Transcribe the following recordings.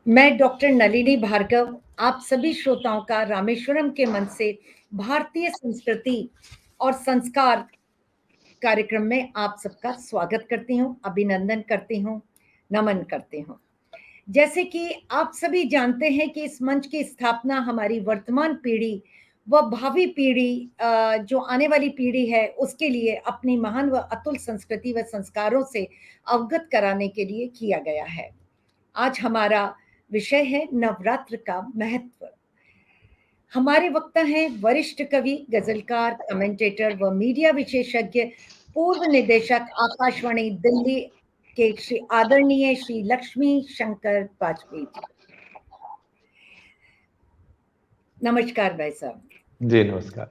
मैं डॉक्टर नलिनी भार्गव आप सभी श्रोताओं का रामेश्वरम के मन से भारतीय संस्कृति और संस्कार कार्यक्रम में आप सबका स्वागत करती हूँ, अभिनंदन करती हूँ, नमन करती हूँ। जैसे कि आप सभी जानते हैं कि इस मंच की स्थापना हमारी वर्तमान पीढ़ी व भावी पीढ़ी जो आने वाली पीढ़ी है उसके लिए अपनी महान व अतुल संस्कृति व संस्कारों से अवगत कराने के लिए किया गया है। आज हमारा विषय है नवरात्र का महत्व। हमारे वक्ता हैं वरिष्ठ कवि, गजलकार, कमेंटेटर व मीडिया विशेषज्ञ, पूर्व निदेशक आकाशवाणी दिल्ली के श्री आदरणीय श्री लक्ष्मी शंकर वाजपेयी जी। नमस्कार भाई साहब। जी नमस्कार।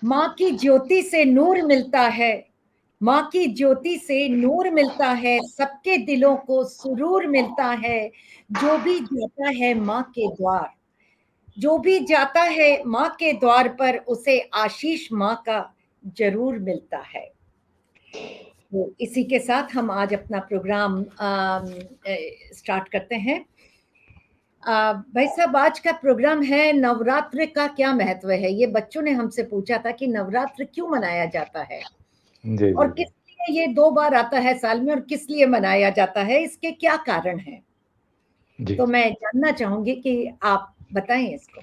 माँ की ज्योति से नूर मिलता है, माँ की ज्योति से नूर मिलता है, सबके दिलों को सुरूर मिलता है। जो भी जाता है माँ के द्वार, जो भी जाता है माँ के द्वार पर, उसे आशीष माँ का जरूर मिलता है। तो इसी के साथ हम आज अपना प्रोग्राम स्टार्ट करते हैं। भाई साहब, आज का प्रोग्राम है नवरात्र का क्या महत्व है। ये बच्चों ने हमसे पूछा था कि नवरात्र क्यों मनाया जाता है जी और जी किस लिए ये 2 बार आता है साल में और किस लिए मनाया जाता है, इसके क्या कारण हैं। जी। तो मैं जानना चाहूंगी कि आप बताएं इसको।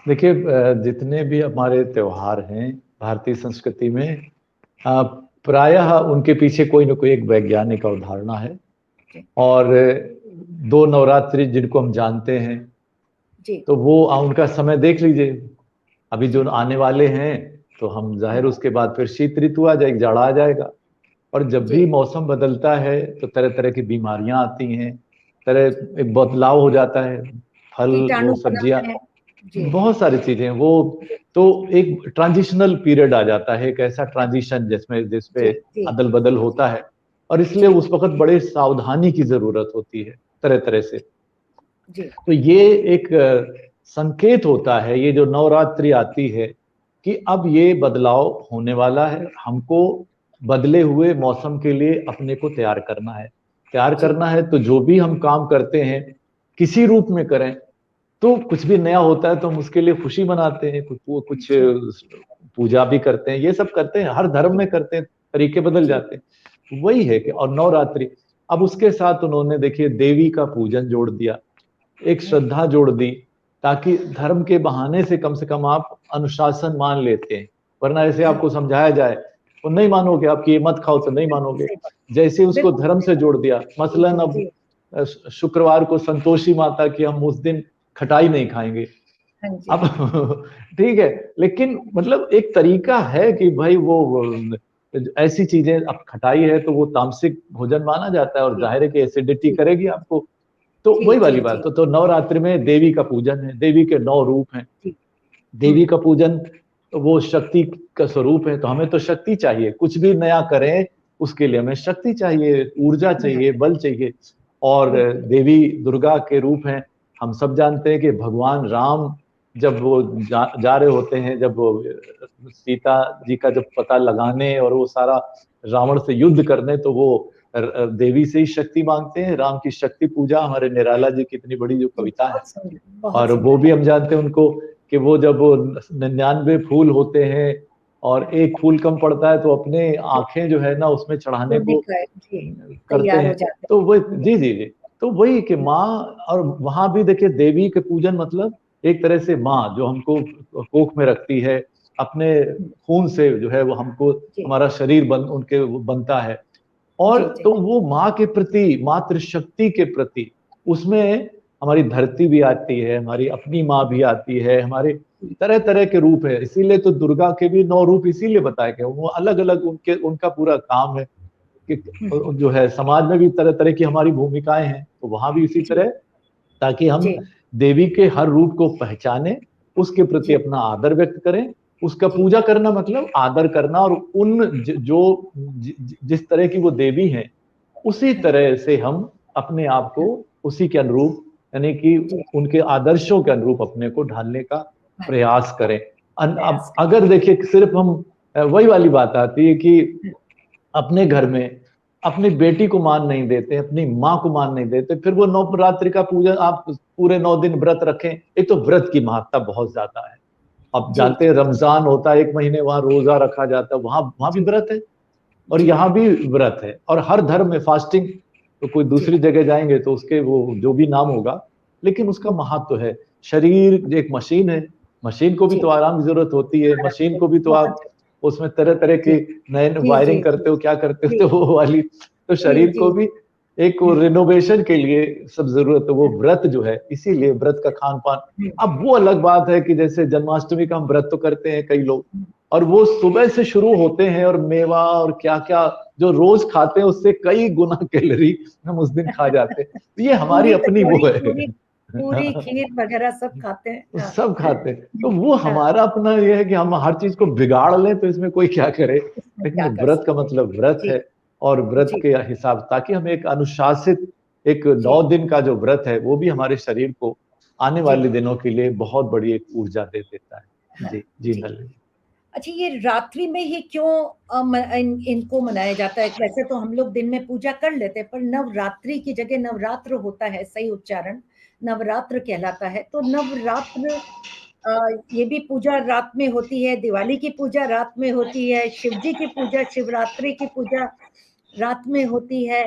देखिए, जितने भी हमारे त्योहार हैं भारतीय संस्कृति में, प्रायः उनके पीछे कोई न कोई एक वैज्ञानिक अवधारणा है। और 2 नवरात्रि जिनको हम जानते हैं जी। तो वो उनका समय देख लीजिए। अभी जो आने वाले हैं तो हम जाहिर उसके बाद फिर शीत ऋतु आ जाएगी, जाड़ा आ जाएगा। और जब भी मौसम बदलता है तो तरह तरह की बीमारियां आती हैं, तरह एक बदलाव हो जाता है, फल और सब्जियां, बहुत सारी चीजें। वो तो एक ट्रांजिशनल पीरियड आ जाता है, एक ऐसा ट्रांजिशन जिसपे अदल बदल होता है। और इसलिए उस वक्त बड़े सावधानी की जरूरत होती है तरह तरह से। तो ये एक संकेत होता है, ये जो नवरात्रि आती है, कि अब ये बदलाव होने वाला है। हमको बदले हुए मौसम के लिए अपने को तैयार करना है। तैयार करना है तो जो भी हम काम करते हैं किसी रूप में करें। तो कुछ भी नया होता है तो हम उसके लिए खुशी मनाते हैं, कुछ पूजा भी करते हैं, ये सब करते हैं, हर धर्म में करते हैं, तरीके बदल जाते हैं। वही है कि और नवरात्रि, अब उसके साथ उन्होंने देखिए देवी का पूजन जोड़ दिया, एक श्रद्धा जोड़ दी, ताकि धर्म के बहाने से कम आप अनुशासन मान लेते हैं। वरना ऐसे आपको समझाया जाए तो नहीं मानोगे, आप ये मत खाओ तो नहीं मानोगे। जैसे उसको धर्म से जोड़ दिया, मसलन अब शुक्रवार को संतोषी माता की हम उस दिन खटाई नहीं खाएंगे। अब ठीक है, लेकिन मतलब एक तरीका है कि भाई वो ऐसी चीजें, अब खटाई है तो वो तामसिक भोजन माना जाता है और जाहिर है कि एसिडिटी करेगी आपको। तो वही वाली बात। तो नवरात्रि में देवी का पूजन है, देवी के 9 रूप हैं। देवी का पूजन तो वो शक्ति का स्वरूप है, तो हमें तो शक्ति चाहिए, कुछ भी नया करें उसके लिए हमें शक्ति चाहिए, ऊर्जा चाहिए, बल चाहिए। और देवी दुर्गा के रूप हैं। हम सब जानते हैं कि भगवान राम जब वो जा रहे होते हैं, जब वो सीता जी का जब पता लगाने और वो सारा रावण से युद्ध करने, तो वो देवी से ही शक्ति मांगते हैं। राम की शक्ति पूजा, हमारे निराला जी की इतनी बड़ी जो कविता है, और वो भी हम जानते हैं उनको कि वो जब 99 फूल होते हैं और एक फूल कम पड़ता है तो अपने आंखें जो है ना उसमें चढ़ाने को करते हैं। तो वो जी जी जी, तो वही कि माँ, और वहां भी देखिए देवी के पूजन मतलब एक तरह से माँ जो हमको कोख में रखती है, अपने खून से जो है वो हमको, हमारा शरीर उनके बनता है। और तो वो माँ के प्रति, मातृशक्ति के प्रति, उसमें हमारी धरती भी आती है, हमारी अपनी माँ भी आती है, हमारे तरह तरह के रूप है। इसीलिए तो दुर्गा के भी 9 रूप इसीलिए बताए गए, वो अलग अलग उनका पूरा काम है कि जो है समाज में भी तरह तरह की हमारी भूमिकाएं हैं, तो वहां भी इसी तरह, ताकि हम देवी के हर रूप को पहचाने, उसके प्रति अपना आदर व्यक्त करें। उसका पूजा करना मतलब आदर करना, और उन जो जिस तरह की वो देवी हैं उसी तरह से हम अपने आप को उसी के अनुरूप, यानी कि उनके आदर्शों के अनुरूप अपने को ढालने का प्रयास करें। अब अगर देखिए सिर्फ हम, वही वाली बात आती है कि अपने घर में अपनी बेटी को मान नहीं देते, अपनी माँ को मान नहीं देते, फिर वो नवरात्रि का पूजा आप पूरे 9 दिन व्रत रखें। एक तो व्रत की महत्ता बहुत ज्यादा है। अब जानते हैं रमजान होता है 1 महीने, वहां रोजा रखा जाता है, वहां भी व्रत है और यहाँ भी व्रत है। और हर धर्म में फास्टिंग, तो कोई दूसरी जगह जाएंगे तो उसके वो जो भी नाम होगा, लेकिन उसका महत्व है। शरीर एक मशीन है, मशीन को भी तो आराम की जरूरत होती है, मशीन को भी तो आप उसमें तरह तरह की नए वायरिंग करते हो, क्या करते हो, तो वो वाली, तो शरीर को भी एक रिनोवेशन के लिए सब जरूरत है। वो व्रत जो है, इसीलिए व्रत का खान पान। अब वो अलग बात है कि जैसे जन्माष्टमी का हम व्रत तो करते हैं कई लोग, और वो सुबह से शुरू होते हैं, और मेवा और क्या क्या जो रोज खाते हैं उससे कई गुना कैलोरी हम उस दिन खा जाते हैं। ये हमारी अपनी वो है, पूरी खीर वगैरह सब खाते हैं, सब खाते हैं। तो वो हमारा अपना ये है कि हम हर चीज को बिगाड़ लें, तो इसमें कोई क्या करे। लेकिन व्रत का मतलब व्रत है, और व्रत के हिसाब, ताकि हमें एक अनुशासित, एक 9 दिन का जो व्रत है वो भी हमारे शरीर को आने वाले दिनों के लिए बहुत बड़ी एक ऊर्जा दे देता है। जी जी नलिनी। अच्छा, ये रात्रि में ही क्यों इनको मनाया जाता है? वैसे तो हम लोग दिन में पूजा कर लेते हैं, पर नवरात्रि की जगह नवरात्र होता है, सही उच्चारण नवरात्र कहलाता है। तो नवरात्र ये भी पूजा रात में होती है, दिवाली की पूजा रात में होती है, शिव जी की पूजा, शिवरात्रि की पूजा रात में होती है।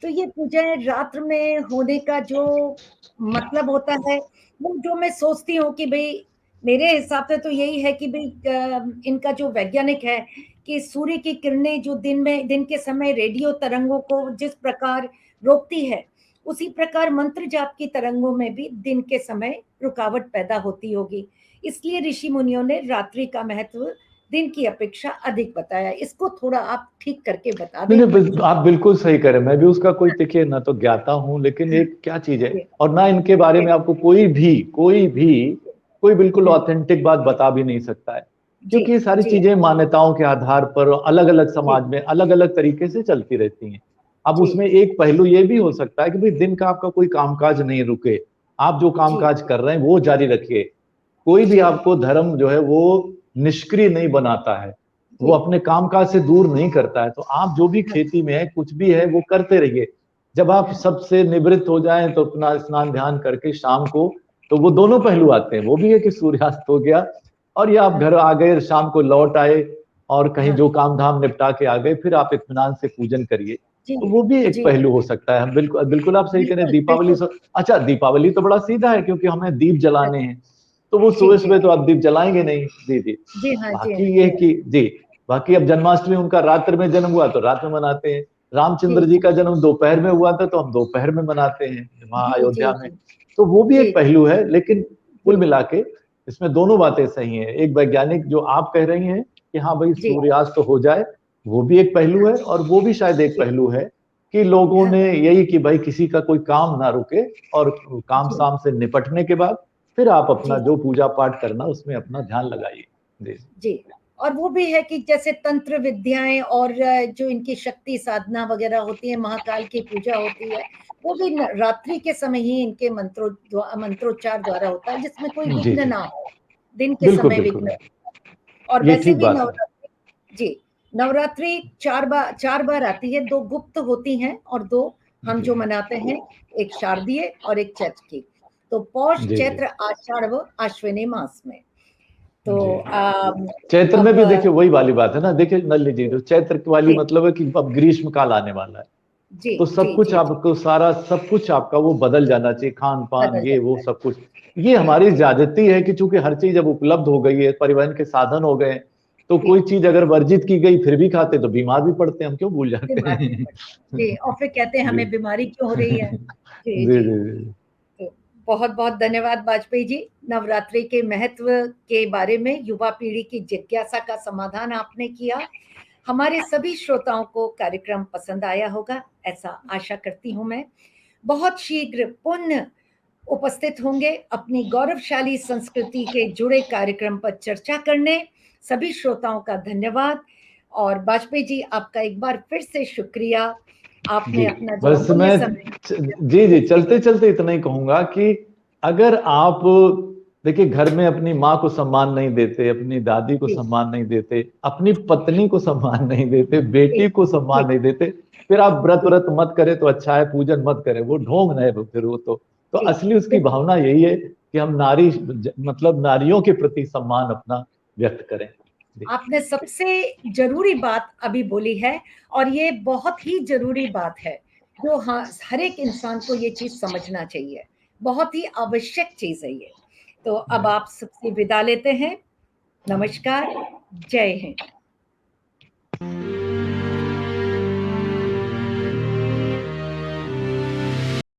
तो ये पूजाएं रात्र में होने का जो मतलब होता है, वो जो मैं सोचती हूँ कि भाई मेरे हिसाब से तो यही है कि भाई इनका जो वैज्ञानिक है कि सूर्य की किरणें जो दिन के समय रेडियो तरंगों को जिस प्रकार रोकती है, उसी प्रकार मंत्र जाप की तरंगों में भी दिन के समय रुकावट पैदा होती होगी। इसलिए ऋषि मुनियों ने रात्रि का महत्व दिन की अपेक्षा अधिक बताया। इसको थोड़ा आप ठीक करके बता दें। नहीं, आप बिल्कुल सही कह रहे हैं। मैं भी उसका कोई देखिए ना तो ज्ञाता हूँ, लेकिन एक क्या चीज है, और ना इनके बारे में आपको कोई बिल्कुल ऑथेंटिक बात बता भी नहीं सकता है, क्योंकि ये सारी चीजें मान्यताओं के आधार पर अलग अलग समाज में अलग अलग तरीके से चलती रहती हैं। अब उसमें एक पहलू ये भी हो सकता है कि भाई दिन का आपका कोई कामकाज नहीं रुके, आप जो कामकाज कर रहे हैं वो जारी रखिए। कोई भी आपको धर्म जो है वो निष्क्रिय नहीं बनाता है, वो अपने कामकाज से दूर नहीं करता है। तो आप जो भी खेती में है, कुछ भी है, वो करते रहिए। जब आप सबसे निवृत्त हो जाएं तो अपना स्नान ध्यान करके शाम को, तो वो दोनों पहलू आते हैं। वो भी है कि सूर्यास्त हो गया और ये आप घर आ गए, शाम को लौट आए और कहीं जो काम धाम निपटा के आ गए, फिर आप इत्मीनान से पूजन करिए। तो वो भी एक पहलू हो सकता है। हम बिल्कुल बिल्कुल आप सही कह रहे हैं। दीपावली अच्छा, दीपावली तो बड़ा सीधा है, क्योंकि हमें दीप जलाने हैं, तो वो सुबह सुबह तो आप दीप जलाएंगे नहीं। जी जी। बाकी ये कि जी, बाकी अब जन्माष्टमी उनका रात्र में जन्म हुआ तो रात में मनाते हैं। रामचंद्र जी का जन्म दोपहर में हुआ था तो हम दोपहर में मनाते हैं वहां अयोध्या में। तो वो भी एक पहलू है। लेकिन कुल मिला के इसमें दोनों बातें सही हैं। एक वैज्ञानिक जो आप कह रही हैं कि हाँ भाई सूर्यास्त तो हो जाए, वो भी एक पहलू है। और वो भी शायद एक पहलू है कि लोगों ने यही कि भाई किसी का कोई काम ना रुके, और काम शाम से निपटने के बाद फिर आप अपना जो पूजा पाठ करना उसमें अपना ध्यान लगाइए। जी। और वो भी है कि जैसे तंत्र विद्याएं और जो इनकी शक्ति साधना वगैरह होती है, महाकाल की पूजा होती है, वो भी रात्रि के समय ही इनके मंत्रोच्चार द्वारा होता है, जिसमें कोई विघ्न ना हो, दिन के समय विघ्न। और वैसे भी नवरात्रि, जी, नवरात्रि 4 बार आती है। 2 गुप्त होती हैं और 2 हम जो मनाते हैं, एक शारदीय और एक चैत्र की। तो पौष, चैत्र, आषाढ़ व अश्विनी मास में। तो चैत्र में भी देखिए वही वाली बात है ना। देखिए नलिनी जी, तो चैत्र वाली मतलब है कि अब ग्रीष्म काल आने वाला है, तो सब कुछ आपको सारा सब कुछ आपका वो बदल जाना चाहिए, खान पान ये वो सब कुछ। ये हमारी ज्यादती है कि चूंकि हर चीज अब उपलब्ध हो गई है, परिवहन के साधन हो गए, तो कोई चीज अगर वर्जित की गई फिर भी खाते तो बीमार भी पड़ते हैं। हम क्यों भूल जाते हैं जी, और फिर कहते हैं हमें बीमारी क्यों हो रही है। जी जी जी, जी। तो बहुत बहुत धन्यवाद वाजपेयी जी। नवरात्रि के महत्व के बारे में युवा पीढ़ी की जिज्ञासा का समाधान आपने किया। हमारे सभी श्रोताओं को कार्यक्रम पसंद आया होगा, ऐसा आशा करती हूं मैं। बहुत शीघ्र पुनः उपस्थित होंगे अपनी गौरवशाली संस्कृति के जुड़े कार्यक्रम पर चर्चा करने। सभी श्रोताओं का धन्यवाद। और वाजपेयी जी, आपका एक बार फिर से शुक्रिया। आपने अपना जो बस मैं जी जी चलते चलते इतना ही कहूंगा कि अगर आप देखिए घर में अपनी माँ को सम्मान नहीं देते, अपनी दादी को सम्मान नहीं देते, अपनी पत्नी को सम्मान नहीं देते, बेटी को सम्मान नहीं देते, फिर आप व्रत व्रत मत करें तो अच्छा है, पूजन मत करें, वो ढोंग नहीं है फिर वो तो असली उसकी भावना यही है कि हम नारी मतलब नारियों के प्रति सम्मान अपना व्यक्त करें। आपने सबसे जरूरी बात अभी बोली है, और ये बहुत ही जरूरी बात है जो हर एक इंसान को ये चीज समझना चाहिए, बहुत ही आवश्यक चीज है ये। तो अब आप सबसे विदा लेते हैं। नमस्कार, जय हिंद।